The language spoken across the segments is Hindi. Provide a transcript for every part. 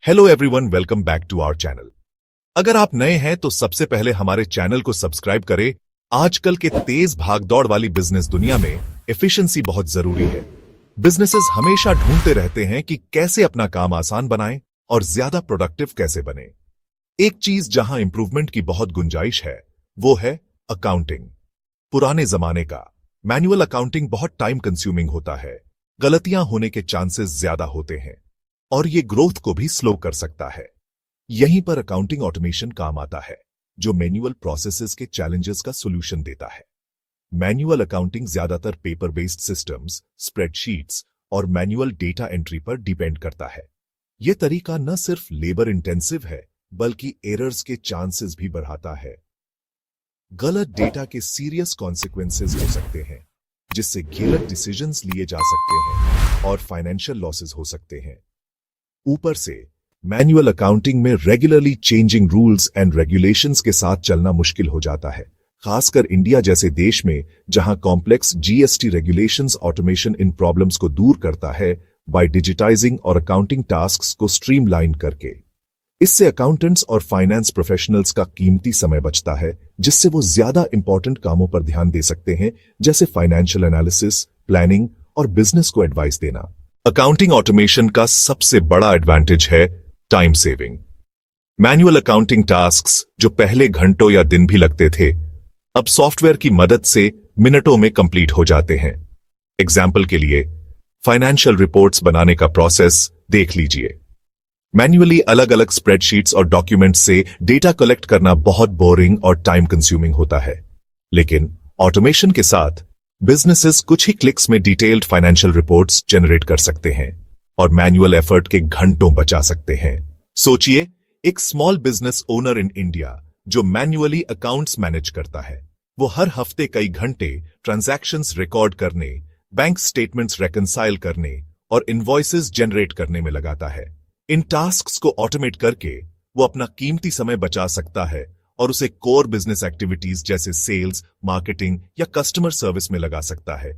Hello everyone, welcome back to our channel. अगर आप नए हैं तो सबसे पहले हमारे चैनल को सब्सक्राइब करें। आजकल के तेज भागदौड़ वाली बिजनेस दुनिया में एफिशिएंसी बहुत जरूरी है। बिजनेसेस हमेशा ढूंढते रहते हैं कि कैसे अपना काम आसान बनाएं और ज्यादा प्रोडक्टिव कैसे बने। एक चीज जहां इंप्रूवमेंट की बहुत गुंजाइश है वो है अकाउंटिंग। पुराने जमाने का मैनुअल अकाउंटिंग बहुत टाइम कंज्यूमिंग होता है, गलतियां होने के चांसेस ज्यादा होते हैं और ये ग्रोथ को भी स्लो कर सकता है। यहीं पर अकाउंटिंग ऑटोमेशन काम आता है, जो मैनुअल प्रोसेसेस के चैलेंजेस का सॉल्यूशन देता है। मैनुअल अकाउंटिंग ज्यादातर पेपर बेस्ड सिस्टम्स, स्प्रेडशीट्स और मैनुअल डेटा एंट्री पर डिपेंड करता है। यह तरीका न सिर्फ लेबर इंटेंसिव है बल्कि एरर्स के चांसेस भी बढ़ाता है। गलत डेटा के सीरियस कॉन्सिक्वेंसेस हो सकते हैं, जिससे गलत डिसीजंस लिए जा सकते हैं और फाइनेंशियल लॉसेस हो सकते हैं। ऊपर से मैनुअल अकाउंटिंग में regularly changing rules and regulations के साथ चलना मुश्किल हो जाता है, खासकर इंडिया जैसे देश में जहां कॉम्प्लेक्स जीएसटी रेगुलेशंस ऑटोमेशन इन प्रॉब्लम्स को दूर करता है बाय डिजिटाइजिंग और अकाउंटिंग टास्क्स को स्ट्रीमलाइन करके। इससे अकाउंटेंट्स और फाइनेंस प्रोफेशनल्स का कीमती समय बचता है, जिससे वो ज्यादा इंपॉर्टेंट कामों पर ध्यान दे सकते हैं, जैसे फाइनेंशियल एनालिसिस, प्लानिंग और बिजनेस को एडवाइस देना। अकाउंटिंग ऑटोमेशन का सबसे बड़ा एडवांटेज है time saving. Manual accounting tasks जो पहले घंटों या दिन भी लगते थे, अब सॉफ्टवेयर की मदद से मिनटों में कंप्लीट हो जाते हैं। एग्जाम्पल के लिए फाइनेंशियल रिपोर्ट्स बनाने का प्रोसेस देख लीजिए। मैन्युअली अलग अलग स्प्रेडशीट्स और डॉक्यूमेंट्स से डेटा कलेक्ट करना बहुत बोरिंग और टाइम कंज्यूमिंग होता है, लेकिन ऑटोमेशन के साथ बिजनेसेस कुछ ही क्लिक्स में डिटेल्ड फाइनेंशियल रिपोर्ट्स जनरेट कर सकते हैं और मैनुअल एफर्ट के घंटों बचा सकते हैं। सोचिए, एक small business owner in India जो मैन्युअली अकाउंट्स मैनेज करता है, वो हर हफ्ते कई घंटे ट्रांजैक्शंस रिकॉर्ड करने, बैंक स्टेटमेंट्स रेकंसाइल करने और इनवॉइसेस जनरेट करने में लगाता है। इन टास्क्स को ऑटोमेट करके वो अपना कीमती समय बचा सकता है और उसे कोर बिजनेस एक्टिविटीज जैसे सेल्स, मार्केटिंग या कस्टमर सर्विस में लगा सकता है।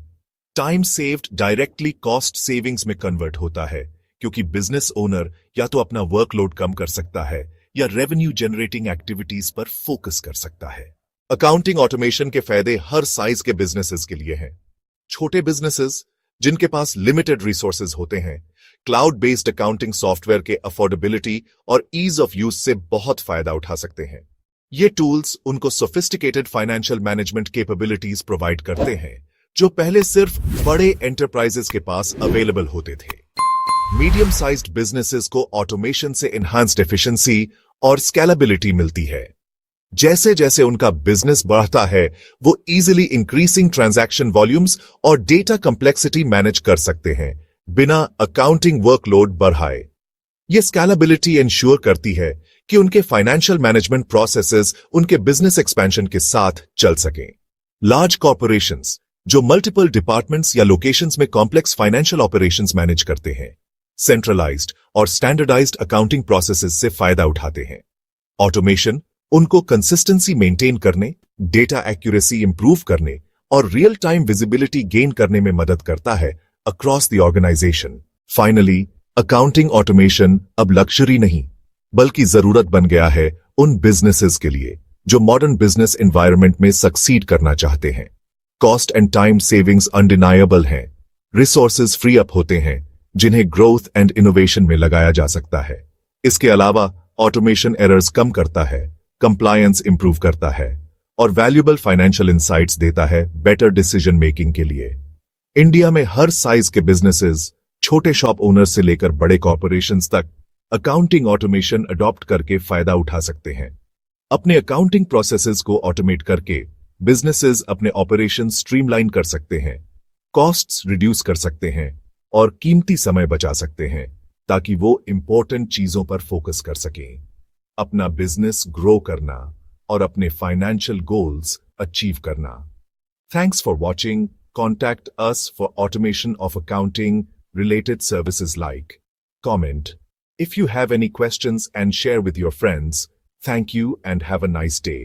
Time saved directly cost savings में कन्वर्ट होता है, क्योंकि बिजनेस ओनर या तो अपना वर्कलोड कम कर सकता है या रेवेन्यू जनरेटिंग एक्टिविटीज पर फोकस कर सकता है। अकाउंटिंग ऑटोमेशन के फायदे हर साइज के बिजनेसेस के लिए हैं। छोटे बिजनेसेस जिनके पास लिमिटेड रिसोर्सेज होते हैं, क्लाउड बेस्ड अकाउंटिंग सॉफ्टवेयर के अफोर्डेबिलिटी और ईज ऑफ यूज से बहुत फायदा उठा सकते हैं। ये टूल्स उनको sophisticated financial management capabilities provide करते हैं, जो पहले सिर्फ बड़े एंटरप्राइजेस के पास अवेलेबल होते थे। मीडियम साइज्ड बिजनेसेस को ऑटोमेशन से एनहांस्ड एफिशिएंसी और स्केलेबिलिटी मिलती है। जैसे जैसे उनका बिजनेस बढ़ता है, वो इजीली इंक्रीजिंग ट्रांजैक्शन वॉल्यूम्स और डेटा कॉम्प्लेक्सिटी मैनेज कर सकते हैं, बिना अकाउंटिंग वर्कलोड बढ़ाए। ये स्केलेबिलिटी इंश्योर करती है कि उनके फाइनेंशियल मैनेजमेंट प्रोसेसेस उनके बिजनेस एक्सपेंशन के साथ चल सकें। लार्ज कॉर्पोरेशंस जो मल्टीपल डिपार्टमेंट्स या लोकेशंस में कॉम्प्लेक्स फाइनेंशियल ऑपरेशंस मैनेज करते हैं, सेंट्रलाइज्ड और स्टैंडर्डाइज्ड अकाउंटिंग प्रोसेसेस से फायदा उठाते हैं। ऑटोमेशन उनको कंसिस्टेंसी मेंटेन करने, डेटा एक्यूरेसी इंप्रूव करने और रियल टाइम विजिबिलिटी गेन करने में मदद करता है across the organisation. Finally, accounting automation अब लक्जरी नहीं बल्कि जरूरत बन गया है उन बिजनेसेस के लिए जो मॉडर्न बिजनेस एनवायरनमेंट में सक्सीड करना चाहते हैं। कॉस्ट एंड टाइम सेविंग्स अनडिनायबल हैं, रिसोर्सेज फ्री अप होते हैं जिन्हें ग्रोथ एंड इनोवेशन में लगाया जा सकता है। इसके अलावा ऑटोमेशन एरर्स कम करता है, कंप्लायंस इंप्रूव करता है और वैल्यूएबल फाइनेंशियल इंसाइट्स देता है बेटर डिसीजन मेकिंग के लिए। इंडिया में हर साइज के बिजनेसेस, छोटे शॉप ओनर्स से लेकर बड़े कॉर्पोरेशंस तक, अकाउंटिंग ऑटोमेशन अडॉप्ट करके फायदा उठा सकते हैं। अपने अकाउंटिंग प्रोसेसेस को ऑटोमेट करके बिजनेसेस अपने ऑपरेशन स्ट्रीमलाइन कर सकते हैं, कॉस्ट्स रिड्यूस कर सकते हैं और कीमती समय बचा सकते हैं, ताकि वो इंपॉर्टेंट चीजों पर फोकस कर सकें, अपना बिजनेस ग्रो करना और अपने फाइनेंशियल गोल्स अचीव करना। Thanks for watching. Contact us for automation of accounting related services like. Comment if you have any questions and share with your friends. Thank you and have a nice day.